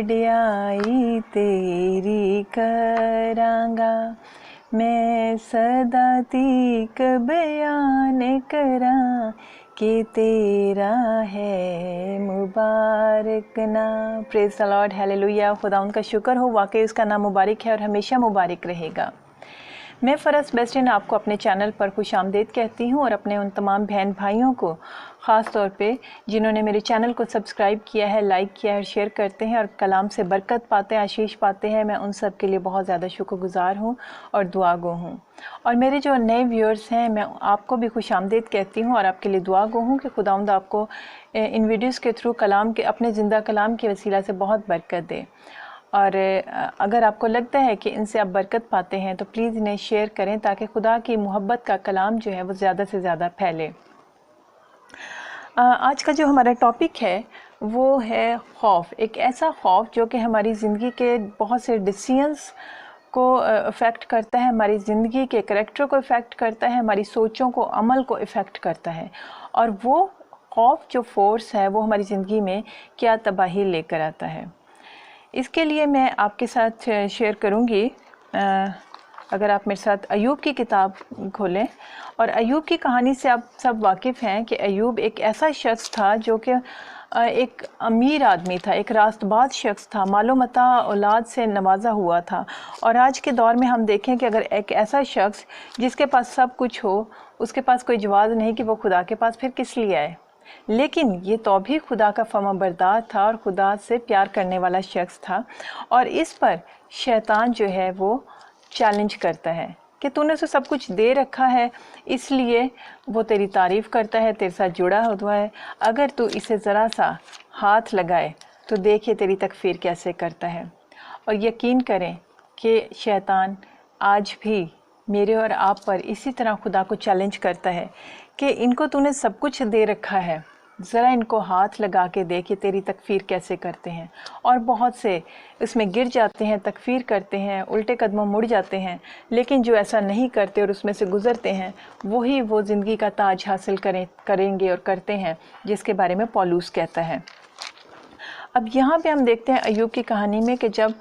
वडियाई तेरी करांगा, मैं सदा तीक बयान करां कि तेरा है मुबारक नाम। Praise the Lord, hallelujah. खुदा उनका शुक्र हो, वाकई उसका नाम मुबारक है और हमेशा मुबारक रहेगा। मैं फ़रस बेस्टिन आपको अपने चैनल पर खुश आमदीद कहती हूँ और अपने उन तमाम बहन भाइयों को ख़ास तौर पे जिन्होंने मेरे चैनल को सब्सक्राइब किया है, लाइक किया है, शेयर करते हैं और कलाम से बरकत पाते हैं, आशीष पाते हैं, मैं उन सब के लिए बहुत ज़्यादा शुक्रगुज़ार हूँ और दुआगो हूँ। और मेरे जो नए व्यूअर्स हैं, मैं आपको भी खुश आमदीद कहती हूँ और आपके लिए दुआगो हूँ कि खुदावंद आपको इन वीडियोज़ के थ्रू कलाम के, अपने ज़िंदा कलाम के वसीला से बहुत बरकत दे। और अगर आपको लगता है कि इनसे आप बरकत पाते हैं तो प्लीज़ इन्हें शेयर करें ताकि खुदा की मोहब्बत का कलाम जो है वो ज़्यादा से ज़्यादा फैले। आज का जो हमारा टॉपिक है वो है खौफ। एक ऐसा खौफ जो कि हमारी ज़िंदगी के बहुत से डिसीजंस को इफ़ेक्ट करता है, हमारी ज़िंदगी के करैक्टर को इफ़ेक्ट करता है, हमारी सोचों को, अमल को इफ़ेक्ट करता है। और वो खौफ जो फोर्स है वो हमारी ज़िंदगी में क्या तबाही लेकर आता है। इसके लिए मैं आपके साथ शेयर करूंगी, अगर आप मेरे साथ अय्यूब की किताब खोलें। और अय्यूब की कहानी से आप सब वाकिफ़ हैं कि अय्यूब एक ऐसा शख्स था जो कि एक अमीर आदमी था, एक रास्तबाज शख्स था, मालो मता औलाद से नवाजा हुआ था। और आज के दौर में हम देखें कि अगर एक ऐसा शख्स जिसके पास सब कुछ हो, उसके पास कोई जवाब नहीं कि वो खुदा के पास फिर किस लिए आए। लेकिन ये तो भी खुदा का फर्माबरदार था और खुदा से प्यार करने वाला शख्स था। और इस पर शैतान जो है वो चैलेंज करता है कि तूने उसे सब कुछ दे रखा है, इसलिए वो तेरी तारीफ़ करता है, तेरे साथ जुड़ा हुआ है। अगर तू इसे ज़रा सा हाथ लगाए तो देखिए तेरी तकफ़ीर कैसे करता है। और यकीन करें कि शैतान आज भी मेरे और आप पर इसी तरह खुदा को चैलेंज करता है कि इनको तूने सब कुछ दे रखा है, ज़रा इनको हाथ लगा के दे कि तेरी तकफ़ीर कैसे करते हैं। और बहुत से इसमें गिर जाते हैं, तकफ़ीर करते हैं, उल्टे कदमों मुड़ जाते हैं। लेकिन जो ऐसा नहीं करते और उसमें से गुज़रते हैं वही वो ज़िंदगी का ताज हासिल करेंगे और करते हैं, जिसके बारे में पौलुस कहता है। अब यहाँ पे हम देखते हैं अय्यूब की कहानी में कि जब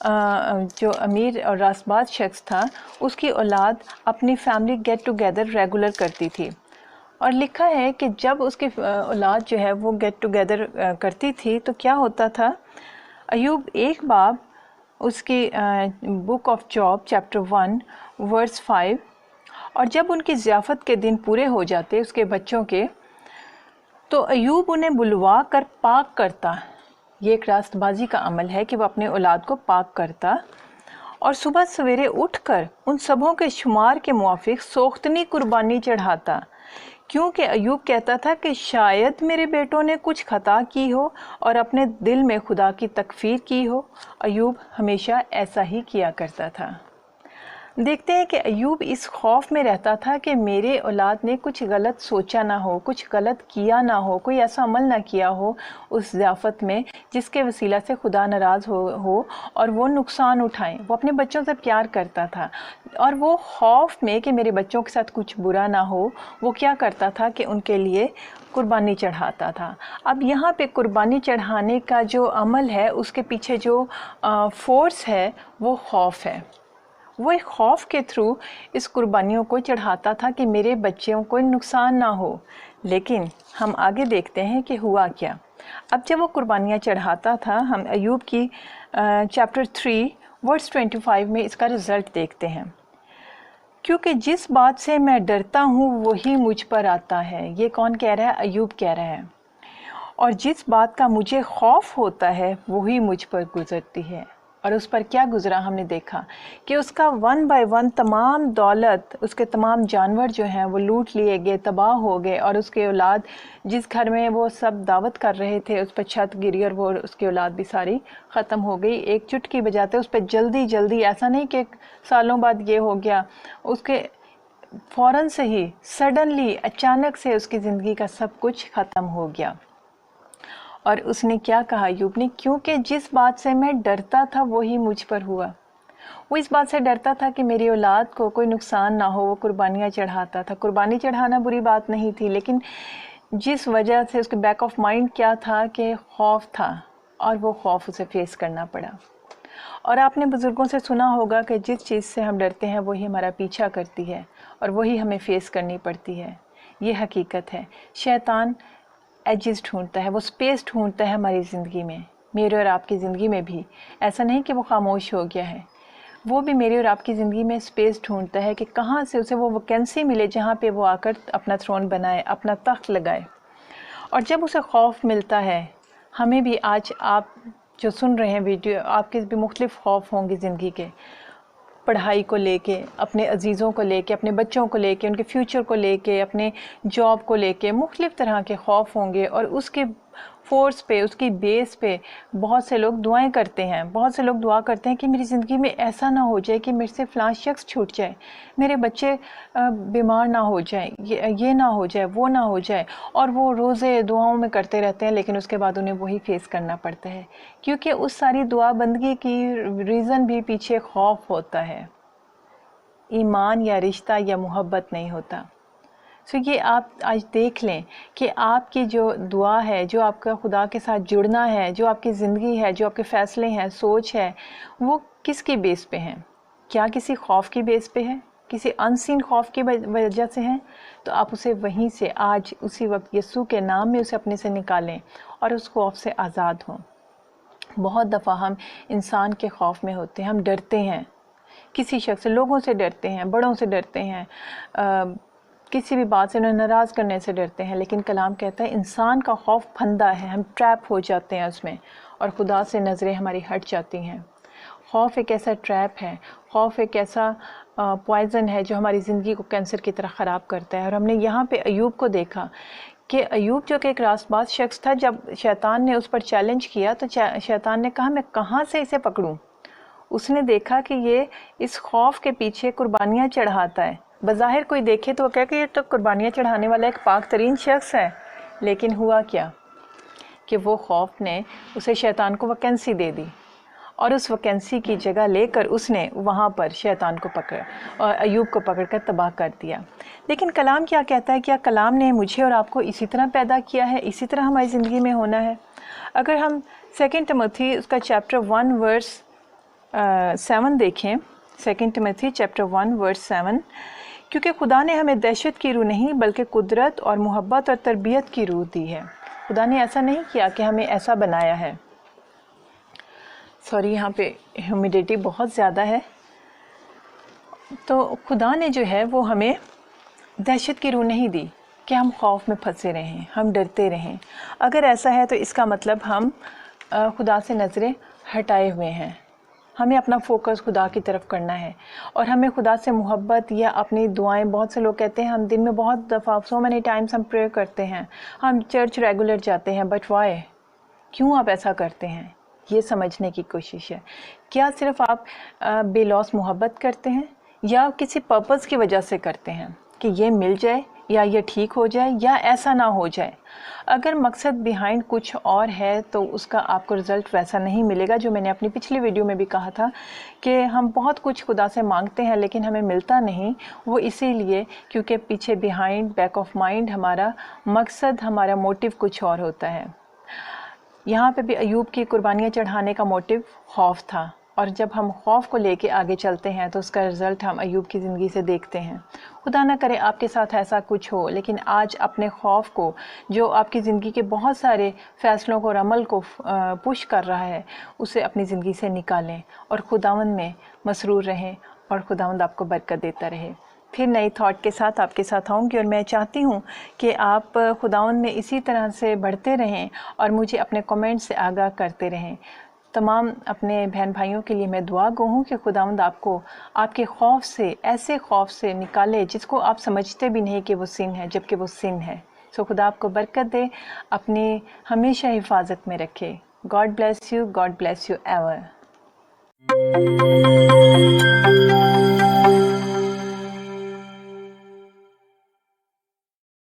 जो अमीर और रास्तबाज शख्स था उसकी औलाद अपनी फैमिली गेट टुगेदर रेगुलर करती थी। और लिखा है कि जब उसकी औलाद जो है वो गेट टुगेदर करती थी तो क्या होता था। अय्यूब एक बाब उसकी book of Job chapter 1 verse 5, और जब उनकी ज़ियाफ़त के दिन पूरे हो जाते उसके बच्चों के, तो अय्यूब उन्हें बुलवा कर पाक करता। ये एक रास्तबाजी का अमल है कि वह अपने औलाद को पाक करता और सुबह सवेरे उठकर उन सबों के शुमार के मुआफिक सोख्तनी कुर्बानी चढ़ाता, क्योंकि अय्यूब कहता था कि शायद मेरे बेटों ने कुछ खता की हो और अपने दिल में खुदा की तकफ़ीर की हो। अय्यूब हमेशा ऐसा ही किया करता था। देखते हैं कि अय्यूब इस खौफ में रहता था कि मेरे औलाद ने कुछ गलत सोचा ना हो, कुछ गलत किया ना हो, कोई ऐसा अमल ना किया हो उस ज़ियाफ़त में जिसके वसीला से खुदा नाराज़ हो और वो नुकसान उठाएं। वो अपने बच्चों से प्यार करता था और वो खौफ में कि मेरे बच्चों के साथ कुछ बुरा ना हो, वो क्या करता था कि उनके लिए कुर्बानी चढ़ाता था। अब यहाँ पे कुर्बानी चढ़ाने का जो अमल है उसके पीछे जो फोर्स है वो खौफ है। वो एक खौफ के थ्रू इस कुर्बानियों को चढ़ाता था कि मेरे बच्चों को नुकसान ना हो। लेकिन हम आगे देखते हैं कि हुआ क्या। अब जब वो कुर्बानियाँ चढ़ाता था, हम अय्यूब की चैप्टर 3 वर्स 25 में इसका रिज़ल्ट देखते हैं। क्योंकि जिस बात से मैं डरता हूँ वही मुझ पर आता है। ये कौन कह रहा है? अय्यूब कह रहा है। और जिस बात का मुझे खौफ होता है वही मुझ पर गुजरती है। और उस पर क्या गुजरा हमने देखा कि उसका 1 बाय 1 तमाम दौलत, उसके तमाम जानवर जो हैं वो लूट लिए गए, तबाह हो गए। और उसके औलाद, जिस घर में वो सब दावत कर रहे थे, उस पर छत गिरी और वो उसकी औलाद भी सारी ख़त्म हो गई। एक चुटकी बजाते उस पर जल्दी जल्दी, ऐसा नहीं कि सालों बाद ये हो गया, उसके फ़ौरन से ही सडनली अचानक से उसकी ज़िंदगी का सब कुछ ख़त्म हो गया। और उसने क्या कहा अय्यूब ने? क्योंकि जिस बात से मैं डरता था वही मुझ पर हुआ। वो इस बात से डरता था कि मेरी औलाद को कोई नुकसान ना हो। वो कुर्बानियाँ चढ़ाता था। कुर्बानी चढ़ाना बुरी बात नहीं थी, लेकिन जिस वजह से उसके बैक ऑफ माइंड क्या था कि खौफ था। اور وہ خوف اسے فیس کرنا پڑا۔ اور آپ نے بزرگوں سے سنا ہوگا کہ جس چیز سے ہم ڈرتے ہیں وہی ہمارا پیچھا کرتی ہے اور وہی ہمیں فیس کرنی پڑتی ہے۔ یہ حقیقت ہے۔ شیطان ایجز ڈھونڈتا ہے، وہ سپیس ڈھونڈتا ہے ہماری زندگی میں، میرے اور آپ کی زندگی میں بھی۔ ایسا نہیں کہ وہ خاموش ہو گیا ہے، وہ بھی میری اور آپ کی زندگی میں سپیس ڈھونڈتا ہے کہ کہاں سے اسے وہ ویکینسی ملے جہاں پہ وہ آ کر اپنا تھرون بنائے، اپنا تخت لگائے۔ اور جب اسے خوف ملتا ہے، ہمیں بھی آج آپ جو سن رہے ہیں ویڈیو، آپ کے بھی مختلف خوف ہوں گے زندگی کے، پڑھائی کو لے کے، اپنے عزیزوں کو لے کے، اپنے بچوں کو لے کے، ان کے فیوچر کو لے کے، اپنے جاب کو لے کے، مختلف طرح کے خوف ہوں گے۔ اور اس کے فورس پہ، اس کی بیس پہ بہت سے لوگ دعائیں کرتے ہیں، بہت سے لوگ دعا کرتے ہیں کہ میری زندگی میں ایسا نہ ہو جائے کہ میرے سے فلاں شخص چھوٹ جائے، میرے بچے بیمار نہ ہو جائیں، یہ نہ ہو جائے، وہ نہ ہو جائے۔ اور وہ روزے دعاؤں میں کرتے رہتے ہیں، لیکن اس کے بعد انہیں وہی فیس کرنا پڑتا ہے، کیونکہ اس ساری دعا بندگی کی ریزن بھی پیچھے خوف ہوتا ہے، ایمان یا رشتہ یا محبت نہیں ہوتا۔ سو یہ آپ آج دیکھ لیں کہ آپ کی جو دعا ہے، جو آپ کا خدا کے ساتھ جڑنا ہے، جو آپ کی زندگی ہے، جو آپ کے فیصلے ہیں، سوچ ہے، وہ کس کی بیس پہ ہیں؟ کیا کسی خوف کی بیس پہ ہے؟ کسی انسین خوف کی وجہ سے ہیں؟ تو آپ اسے وہیں سے آج اسی وقت یسوع کے نام میں اسے اپنے سے نکالیں اور اس خوف سے آزاد ہوں۔ بہت دفعہ ہم انسان کے خوف میں ہوتے ہیں، ہم ڈرتے ہیں کسی شخص سے، لوگوں سے ڈرتے ہیں، بڑوں سے ڈرتے ہیں، کسی بھی بات سے انہیں ناراض کرنے سے ڈرتے ہیں، لیکن کلام کہتا ہے انسان کا خوف پھندا ہے، ہم ٹریپ ہو جاتے ہیں اس میں، اور خدا سے نظریں ہماری ہٹ جاتی ہیں۔ خوف ایک ایسا ٹریپ ہے، خوف ایک ایسا پوائزن ہے جو ہماری زندگی کو کینسر کی طرح خراب کرتا ہے۔ اور ہم نے یہاں پہ ایوب کو دیکھا کہ ایوب جو کہ ایک راست باز شخص تھا، جب شیطان نے اس پر چیلنج کیا تو شیطان نے کہا میں کہاں سے اسے پکڑوں؟ اس نے دیکھا کہ یہ اس خوف کے پیچھے قربانیاں چڑھاتا ہے۔ بظاہر کوئی دیکھے تو وہ کہے کہ یہ تو قربانیاں چڑھانے والا ایک پاک ترین شخص ہے، لیکن ہوا کیا کہ وہ خوف نے اسے شیطان کو ویکینسی دے دی، اور اس ویکینسی کی جگہ لے کر اس نے وہاں پر شیطان کو پکڑ اور ایوب کو پکڑ کر تباہ کر دیا۔ لیکن کلام کیا کہتا ہے؟ کیا کلام نے مجھے اور آپ کو اسی طرح پیدا کیا ہے، اسی طرح ہماری زندگی میں ہونا ہے؟ اگر ہم 2 تیموتھی اس کا چیپٹر 1 ورس 7 دیکھیں، 2 تیموتھی چیپٹر 1 ورس 7، کیونکہ خدا نے ہمیں دہشت کی روح نہیں بلکہ قدرت اور محبت اور تربیت کی روح دی ہے۔ خدا نے ایسا نہیں کیا کہ ہمیں ایسا بنایا ہے۔ سوری، یہاں پہ ہیومیڈیٹی بہت زیادہ ہے۔ تو خدا نے جو ہے وہ ہمیں دہشت کی روح نہیں دی کہ ہم خوف میں پھنسے رہیں، ہم ڈرتے رہیں۔ اگر ایسا ہے تو اس کا مطلب ہم خدا سے نظریں ہٹائے ہوئے ہیں۔ ہمیں اپنا فوکس خدا کی طرف کرنا ہے، اور ہمیں خدا سے محبت یا اپنی دعائیں، بہت سے لوگ کہتے ہیں ہم دن میں بہت دفعہ سو مینی ٹائمز ہم پریئر کرتے ہیں، ہم چرچ ریگولر جاتے ہیں، بٹ وائی؟ کیوں آپ ایسا کرتے ہیں؟ یہ سمجھنے کی کوشش ہے۔ کیا صرف آپ بے لوث محبت کرتے ہیں، یا کسی پرپز کی وجہ سے کرتے ہیں کہ یہ مل جائے یا یہ ٹھیک ہو جائے یا ایسا نہ ہو جائے؟ اگر مقصد بیہائنڈ کچھ اور ہے تو اس کا آپ کو رزلٹ ویسا نہیں ملے گا، جو میں نے اپنی پچھلی ویڈیو میں بھی کہا تھا کہ ہم بہت کچھ خدا سے مانگتے ہیں لیکن ہمیں ملتا نہیں، وہ اسی لیے کیونکہ پیچھے بیہائنڈ، بیک آف مائنڈ ہمارا مقصد، ہمارا موٹیو کچھ اور ہوتا ہے۔ یہاں پہ بھی ایوب کی قربانیاں چڑھانے کا موٹیو خوف تھا، اور جب ہم خوف کو لے کے آگے چلتے ہیں تو اس کا رزلٹ ہم ایوب کی زندگی سے دیکھتے ہیں۔ خدا نہ کرے آپ کے ساتھ ایسا کچھ ہو، لیکن آج اپنے خوف کو، جو آپ کی زندگی کے بہت سارے فیصلوں کو اور عمل کو پش کر رہا ہے، اسے اپنی زندگی سے نکالیں اور خداوند میں مسرور رہیں، اور خداوند آپ کو برکت دیتا رہے۔ پھر نئی تھاٹ کے ساتھ آپ کے ساتھ آؤں گی، اور میں چاہتی ہوں کہ آپ خداوند میں اسی طرح سے بڑھتے رہیں اور مجھے اپنے کمنٹ سے آگاہ کرتے رہیں۔ تمام اپنے بہن بھائیوں کے لیے میں دعا گو ہوں کہ خداوند آپ کو آپ کے خوف سے، ایسے خوف سے نکالے جس کو آپ سمجھتے بھی نہیں کہ وہ سن ہے، جبکہ وہ سن ہے۔ سو خدا آپ کو برکت دے، اپنی ہمیشہ حفاظت میں رکھے۔ God bless you ever.